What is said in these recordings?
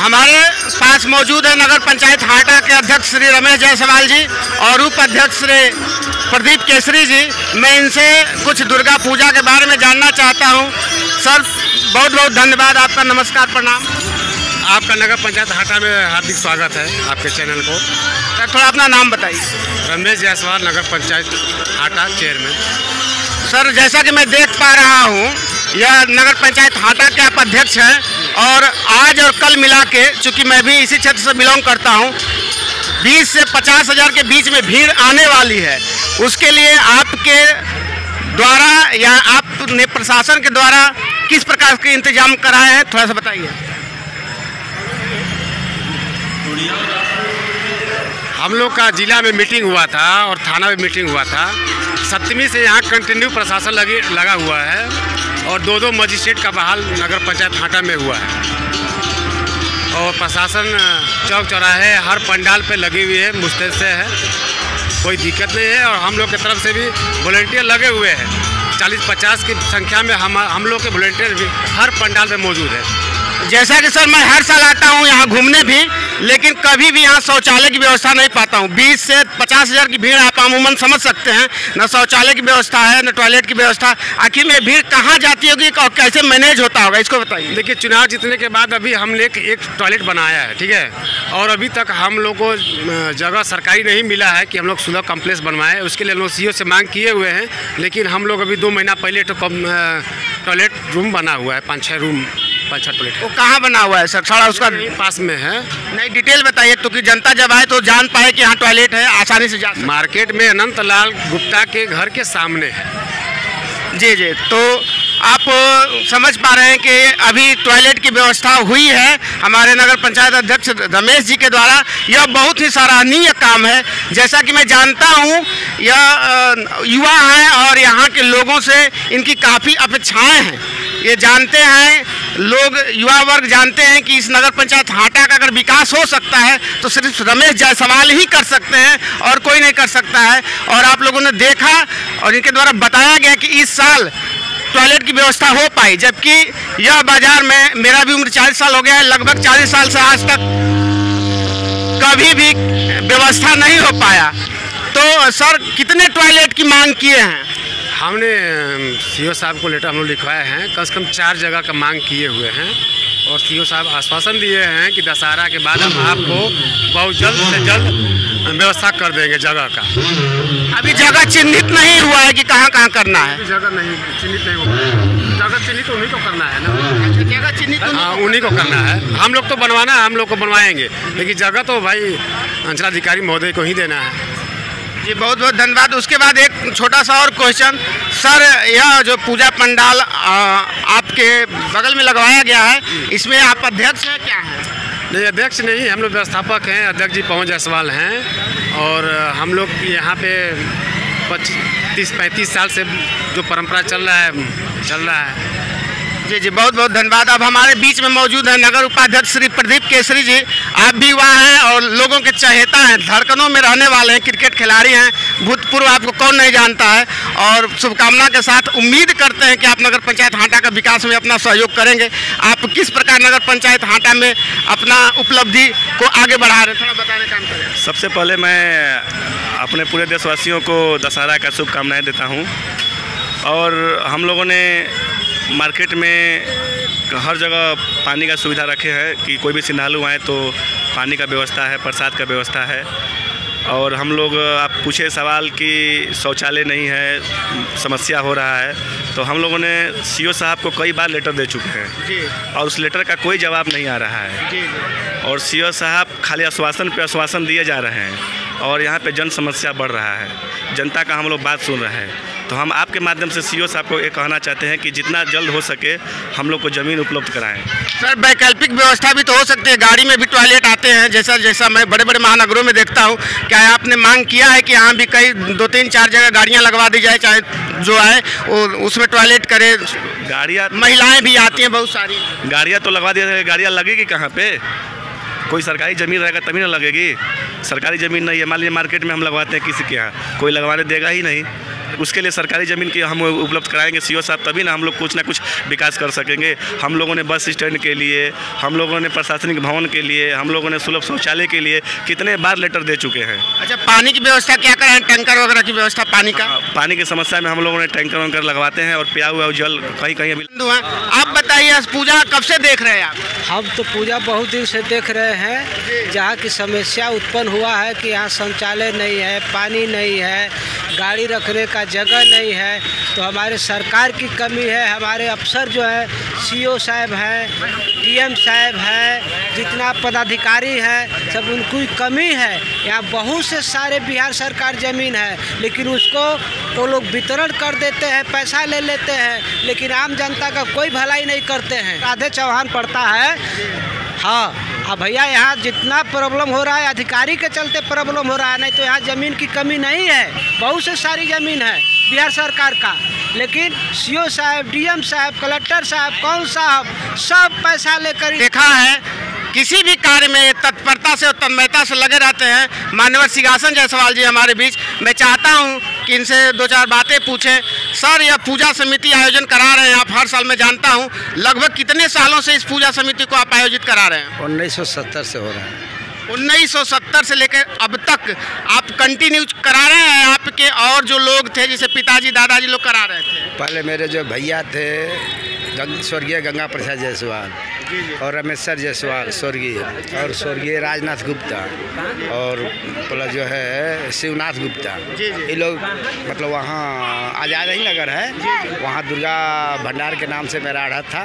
हमारे पास मौजूद है नगर पंचायत हाटा के अध्यक्ष श्री रमेश जायसवाल जी और उप अध्यक्ष श्री प्रदीप केसरी जी। मैं इनसे कुछ दुर्गा पूजा के बारे में जानना चाहता हूं। सर, बहुत बहुत धन्यवाद आपका। नमस्कार, प्रणाम। आपका नगर पंचायत हाटा में हार्दिक स्वागत है आपके चैनल को। सर, थोड़ा अपना नाम बताइए। रमेश जायसवाल, नगर पंचायत हाटा चेयरमैन। सर, जैसा कि मैं देख पा रहा हूं, यह नगर पंचायत हाटा के आप अध्यक्ष हैं और आज और कल मिला के, चूँकि मैं भी इसी क्षेत्र से बिलोंग करता हूं, 20 से 50 हज़ार के बीच में भीड़ आने वाली है। उसके लिए आपके द्वारा या आपने प्रशासन के द्वारा किस प्रकार के इंतजाम कराए हैं, थोड़ा सा बताइए। हम लोग का जिला में मीटिंग हुआ था और थाना में मीटिंग हुआ था। 7वीं से यहाँ कंटिन्यू प्रशासन लगा हुआ है और 2 मजिस्ट्रेट का बहाल नगर पंचायत हाटा में हुआ है और प्रशासन चौक चौराहे हर पंडाल पे लगी हुई है, मुस्तैद से है, कोई दिक्कत नहीं है। और हम लोग की तरफ से भी वॉलंटियर लगे हुए हैं। 40-50 की संख्या में हम लोग के वॉलंटियर भी हर पंडाल पे मौजूद है। जैसा कि सर, मैं हर साल आता हूं यहाँ घूमने भी, लेकिन कभी भी यहाँ शौचालय की व्यवस्था नहीं पाता हूँ। 20 से 50 हज़ार की भीड़ आप अमूमन समझ सकते हैं, न शौचालय की व्यवस्था है न टॉयलेट की व्यवस्था। आखिर में भीड़ कहाँ जाती होगी और कैसे मैनेज होता होगा, इसको बताइए। देखिए, चुनाव जीतने के बाद अभी हमने एक टॉयलेट बनाया है, ठीक है, और अभी तक हम लोग को जगह सरकारी नहीं मिला है कि हम लोग सुलभ कॉम्प्लेक्स बनवाएं। उसके लिए हम लोग सीओ से मांग किए हुए हैं, लेकिन हम लोग अभी 2 महीना पहले तो टॉयलेट रूम बना हुआ है, 5-6 रूम, 5-6 टॉयलेट। वो कहाँ बना हुआ है सर, थोड़ा उसका पास में है? नहीं, डिटेल बताइए तो कि जनता जब आए तो जान पाए कि यहाँ टॉयलेट है, आसानी से जा सके। मार्केट में अनंत लाल गुप्ता के घर के सामने है। जी जी, तो आप समझ पा रहे हैं कि अभी टॉयलेट की व्यवस्था हुई है हमारे नगर पंचायत अध्यक्ष रमेश जी के द्वारा। यह बहुत ही सराहनीय काम है। जैसा कि मैं जानता हूँ, यह युवा हैं और यहाँ के लोगों से इनकी काफ़ी अपेक्षाएं हैं। ये जानते हैं लोग, युवा वर्ग जानते हैं कि इस नगर पंचायत हाटा का अगर विकास हो सकता है तो सिर्फ रमेश जायसवाल ही कर सकते हैं और कोई नहीं कर सकता है। और आप लोगों ने देखा और इनके द्वारा बताया गया कि इस साल टॉयलेट की व्यवस्था हो पाई, जबकि यह बाजार में, मेरा भी उम्र 40 साल हो गया है, लगभग 40 साल से आज तक कभी भी व्यवस्था नहीं हो पाया। तो सर, कितने टॉयलेट की मांग किए हैं? हमने सीओ साहब को लेटर हम लोग लिखवाए हैं, कम से कम 4 जगह का मांग किए हुए हैं और सीओ साहब आश्वासन दिए हैं कि दशहरा के बाद हम आपको बहुत जल्द से जल्द व्यवस्था कर देंगे जगह का। अभी जगह चिन्हित नहीं हुआ है कि कहाँ कहाँ करना है? जगह नहीं चिन्हित नहीं हुआ, जगह चिन्हित उन्हीं को करना है ना। जगह चिन्हित उन्हीं को करना है। हम लोग तो बनवाना है, हम लोग को बनवाएंगे, लेकिन जगह तो भाई अंचलाधिकारी महोदय को ही देना है। जी, बहुत बहुत धन्यवाद। उसके बाद एक छोटा सा और क्वेश्चन सर, यह जो पूजा पंडाल आपके बगल में लगवाया गया है, इसमें आप अध्यक्ष हैं क्या हैं? नहीं, अध्यक्ष नहीं, हम लोग व्यवस्थापक हैं। अध्यक्ष जी पवन जायसवाल हैं और हम लोग यहाँ पे 30-35 साल से जो परंपरा चल रहा है। जी जी, बहुत बहुत धन्यवाद। अब हमारे बीच में मौजूद है नगर उपाध्यक्ष श्री प्रदीप केसरी जी। आप भी वहाँ हैं और लोगों के चहेता हैं, धड़कनों में रहने वाले हैं, क्रिकेट खिलाड़ी हैं, भूतपूर्व, आपको कौन नहीं जानता है। और शुभकामना के साथ उम्मीद करते हैं कि आप नगर पंचायत हाटा का विकास में अपना सहयोग करेंगे। आप किस प्रकार नगर पंचायत हाटा में अपना उपलब्धि को आगे बढ़ा रहे हैं, थोड़ा बताने का काम करें। सबसे पहले मैं अपने पूरे देशवासियों को दशहरा का शुभकामनाएँ देता हूँ। और हम लोगों ने मार्केट में हर जगह पानी का सुविधा रखे हैं कि कोई भी श्रद्धालु आए तो पानी का व्यवस्था है, प्रसाद का व्यवस्था है। और हम लोग, आप पूछे सवाल कि शौचालय नहीं है, समस्या हो रहा है, तो हम लोगों ने सीओ साहब को कई बार लेटर दे चुके हैं जी, और उस लेटर का कोई जवाब नहीं आ रहा है जी। और सीओ साहब खाली आश्वासन पे आश्वासन दिए जा रहे हैं और यहाँ पे जन समस्या बढ़ रहा है। जनता का हम लोग बात सुन रहे हैं। तो हम आपके माध्यम से सीओ साहब को ये कहना चाहते हैं कि जितना जल्द हो सके हम लोग को ज़मीन उपलब्ध कराएं। सर, वैकल्पिक व्यवस्था भी तो हो सकती है, गाड़ी में भी टॉयलेट आते हैं, जैसा मैं बड़े बड़े महानगरों में देखता हूँ। क्या आपने मांग किया है कि यहाँ भी कई 2-3-4 जगह गाड़ियाँ लगवा दी जाए, चाहे जो है वो उसमें टॉयलेट करे? गाड़ियाँ, महिलाएँ भी आती हैं बहुत सारी। गाड़ियाँ तो लगवा दिया, गाड़ियाँ लगेगी कहाँ पे? कोई सरकारी ज़मीन रहेगा तभी ना लगेगी। सरकारी ज़मीन नहीं है, मान लीजिए मार्केट में हम लगवाते हैं किसी के यहाँ, कोई लगवाने देगा ही नहीं। उसके लिए सरकारी ज़मीन की हम उपलब्ध कराएंगे सीओ साहब, तभी ना हम लोग कुछ ना कुछ विकास कर सकेंगे। हम लोगों ने बस स्टैंड के लिए, हम लोगों ने प्रशासनिक भवन के लिए, हम लोगों ने सुलभ शौचालय के लिए कितने बार लेटर दे चुके हैं। अच्छा, पानी की व्यवस्था क्या करें, टैंकर वगैरह की व्यवस्था पानी का? पानी की समस्या में हम लोगों ने टैंकर वैंकर लगवाते हैं और पिया हुआ जल कहीं कहीं अभी। आप बताइए, पूजा कब से देख रहे हैं आप? हम तो पूजा बहुत दिन से देख रहे हैं। जहाँ की समस्या उत्पन्न हुआ है कि यहाँ शौचालय नहीं है, पानी नहीं है, गाड़ी रखने का जगह नहीं है, तो हमारे सरकार की कमी है। हमारे अफसर जो है, सीओ साहब हैं, डीएम साहब हैं, जितना पदाधिकारी हैं, सब उनकी कमी है। यहाँ बहुत से सारे बिहार सरकार ज़मीन है, लेकिन उसको वो लोग वितरण कर देते हैं, पैसा ले लेते हैं, लेकिन आम जनता का कोई भलाई नहीं करते हैं। राधे चौहान पड़ता है। हाँ, अब भैया यहाँ जितना प्रॉब्लम हो रहा है अधिकारी के चलते प्रॉब्लम हो रहा है, नहीं तो यहाँ ज़मीन की कमी नहीं है। बहुत से सारी ज़मीन है बिहार सरकार का, लेकिन सीओ साहब, डीएम साहब, कलेक्टर साहब, कौन साहब, सब पैसा लेकर देखा है किसी भी कार्य में तत्परता से और तन्मयता से लगे रहते हैं। माननीय सिंहासन जायसवाल जी हमारे बीच, मैं चाहता हूं कि इनसे दो चार बातें पूछें। सर, यह पूजा समिति आयोजन करा रहे हैं आप हर साल, मैं जानता हूं, लगभग कितने सालों से इस पूजा समिति को आप आयोजित करा रहे हैं? 1970 से हो रहा है। 1970 से लेकर अब तक आप कंटिन्यू करा रहे हैं? आपके और जो लोग थे, जैसे पिताजी दादाजी लोग करा रहे थे? पहले मेरे जो भैया थे स्वर्गीय गंगा प्रसाद जायसवाल और रमेश्वर जायसवाल स्वर्गीय, और स्वर्गीय राजनाथ गुप्ता, और प्लस जो है शिवनाथ गुप्ता, ये लोग मतलब वहाँ आज़ाद ही नगर है, वहाँ दुर्गा भंडार के नाम से मेरा आढ़त था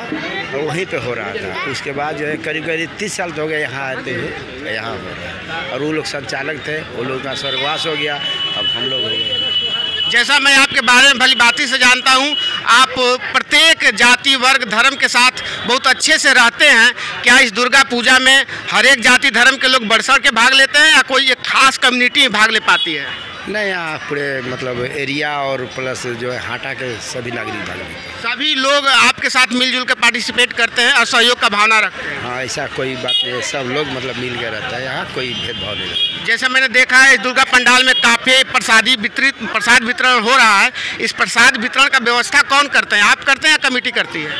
और वहीं पे हो रहा था। उसके बाद जो है करीब करीब 30 साल तो हो गए यहाँ आते हुए, यहाँ हो रहा है। और वो लोग संचालक थे, वो लोग का स्वर्गवास हो गया, अब हम लोग हो गए। जैसा मैं आपके बारे में भली बाती से जानता हूं, आप प्रत्येक जाति वर्ग धर्म के साथ बहुत अच्छे से रहते हैं। क्या इस दुर्गा पूजा में हर एक जाति धर्म के लोग बढ़ चढ़ के भाग लेते हैं या कोई एक खास कम्युनिटी भाग ले पाती है? नहीं, यहाँ पूरे मतलब एरिया और प्लस जो है हाटा के सभी नागरिक भाग लेते हैं। सभी लोग आपके साथ मिलजुल कर पार्टिसिपेट करते हैं और सहयोग का भावना रखते हैं? हाँ, ऐसा कोई बात नहीं है, सब लोग मतलब मिल के रहता है, यहाँ कोई भेदभाव नहीं रहता। जैसे मैंने देखा है इस दुर्गा पंडाल में काफ़ी प्रसाद वितरण हो रहा है। इस प्रसाद वितरण का व्यवस्था कौन करते हैं, आप करते हैं या कमेटी करती है?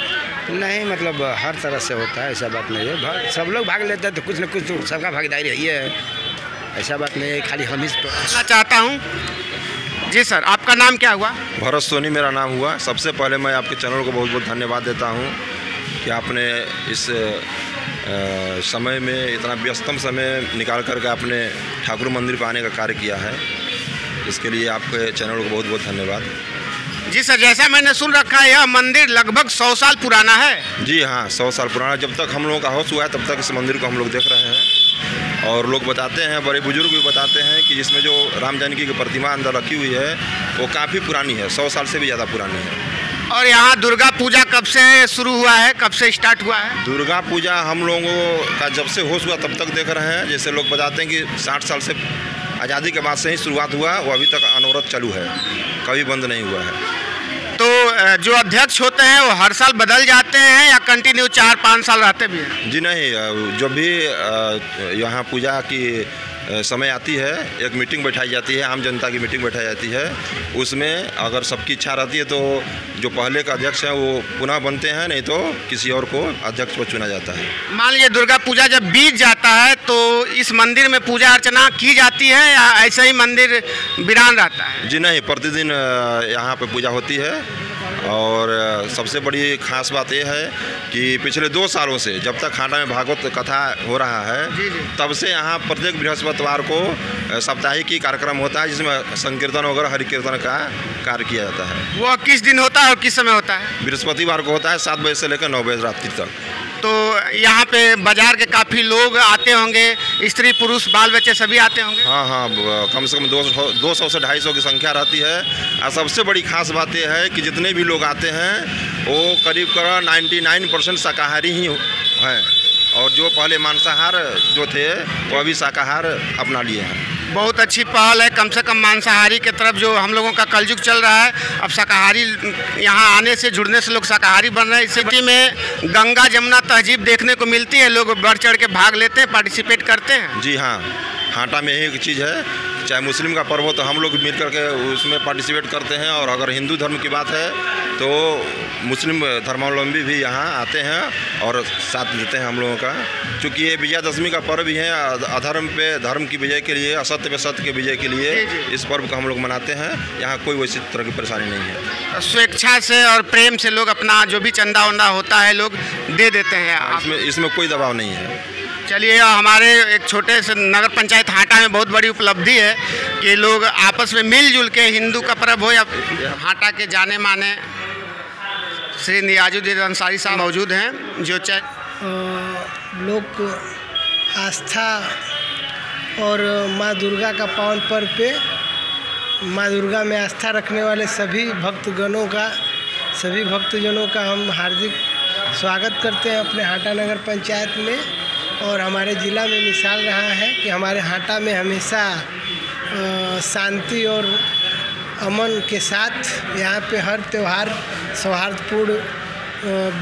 नहीं, मतलब हर तरह से होता है, ऐसा बात नहीं है। सब लोग भाग लेते हैं तो कुछ न कुछ तो सबका भागीदारी है, ऐसा बात नहीं है, खाली हम ही मैं चाहता हूँ। जी सर, आपका नाम क्या हुआ? भरत सोनी मेरा नाम हुआ। सबसे पहले मैं आपके चैनल को बहुत बहुत धन्यवाद देता हूँ कि आपने इस समय में, इतना व्यस्तम समय निकाल करके आपने ठाकुर मंदिर पर आने का कार्य किया है। इसके लिए आपके चैनल को बहुत बहुत धन्यवाद। जी सर, जैसा मैंने सुन रखा है यह मंदिर लगभग 100 साल पुराना है। जी हाँ, 100 साल पुराना। जब तक हम लोगों का होश हुआ है तब तक इस मंदिर को हम लोग देख रहे हैं, और लोग बताते हैं, बड़े बुजुर्ग भी बताते हैं कि इसमें जो राम जानकी की प्रतिमा अंदर रखी हुई है वो काफ़ी पुरानी है, 100 साल से भी ज़्यादा पुरानी है। और यहाँ दुर्गा पूजा कब से शुरू हुआ है, कब से स्टार्ट हुआ है? दुर्गा पूजा हम लोगों का जब से होश हुआ तब तक देख रहे हैं। जैसे लोग बताते हैं कि 60 साल से आज़ादी के बाद से ही शुरुआत हुआ, वो अभी तक अनवरत चालू है, कभी बंद नहीं हुआ है। तो जो अध्यक्ष होते हैं वो हर साल बदल जाते हैं या कंटिन्यू 4-5 साल रहते भी हैं? जी नहीं, जब भी यहाँ पूजा की समय आती है, एक मीटिंग बैठाई जाती है, आम जनता की मीटिंग बैठाई जाती है। उसमें अगर सबकी इच्छा रहती है तो जो पहले का अध्यक्ष है वो पुनः बनते हैं, नहीं तो किसी और को अध्यक्ष को चुना जाता है। मान लीजिए दुर्गा पूजा जब बीत जाता है तो इस मंदिर में पूजा अर्चना की जाती है या ऐसे ही मंदिर वीरान रहता है? जी नहीं, प्रतिदिन यहाँ पे पूजा होती है। और सबसे बड़ी खास बात यह है कि पिछले 2 सालों से जब तक हाटा में भागवत कथा हो रहा है तब से यहाँ प्रत्येक बृहस्पतिवार को साप्ताहिक कार्यक्रम होता है, जिसमें संकीर्तन वगैरह हरि कीर्तन का कार्य किया जाता है। वो किस दिन होता है और किस समय होता है? बृहस्पतिवार को होता है 7 बजे से लेकर 9 बजे रात्रि तक। तो यहाँ पे बाजार के काफ़ी लोग आते होंगे, स्त्री पुरुष बाल बच्चे सभी आते होंगे? हाँ, कम से कम 200 से 250 की संख्या रहती है। और सबसे बड़ी खास बात यह है कि जितने भी लोग आते हैं वो करीब 99% शाकाहारी ही हैं, और जो पहले मांसाहार जो थे वो अभी शाकाहार अपना लिए हैं। बहुत अच्छी पहल है, कम से कम मांसाहारी के तरफ जो हम लोगों का कलयुग चल रहा है, अब शाकाहारी यहाँ आने से जुड़ने से लोग शाकाहारी बन रहे हैं। इस सिटी में गंगा जमुना तहजीब देखने को मिलती है, लोग बढ़ चढ़ के भाग लेते हैं, पार्टिसिपेट करते हैं। जी हाँ, हाटा में एक चीज़ है, चाहे मुस्लिम का पर्व हो तो हम लोग मिल करके उसमें पार्टिसिपेट करते हैं। और अगर हिंदू धर्म की बात है तो मुस्लिम धर्मावलंबी भी यहाँ आते हैं और साथ देते हैं हम लोगों का। चूँकि ये विजयादशमी का पर्व भी है, अधर्म पे धर्म की विजय के लिए, असत्य पे सत्य के विजय के लिए इस पर्व को हम लोग मनाते हैं। यहाँ कोई वैसी तरह की परेशानी नहीं है। स्वेच्छा से और प्रेम से लोग अपना जो भी चंदा वंदा होता है लोग दे देते हैं। इसमें कोई दबाव नहीं है। चलिए, हमारे एक छोटे से नगर पंचायत हाटा में बहुत बड़ी उपलब्धि है कि लोग आपस में मिलजुल के, हिंदू का पर्व हो या हाटा के जाने माने श्री नियाजुद्दीन अंसारी साहब मौजूद हैं जो लोग आस्था और माँ दुर्गा का पावन पर्व पे माँ दुर्गा में आस्था रखने वाले सभी भक्तजनों का हम हार्दिक स्वागत करते हैं अपने हाटा नगर पंचायत में। और हमारे ज़िला में मिसाल रहा है कि हमारे हाटा में हमेशा शांति और अमन के साथ यहाँ पे हर त्यौहार सौहार्दपूर्ण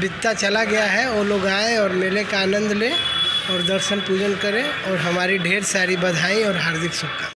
बीतता चला गया है। वो लोग आए और मेले का आनंद लें और दर्शन पूजन करें और हमारी ढेर सारी बधाई और हार्दिक शुभकामनाएं।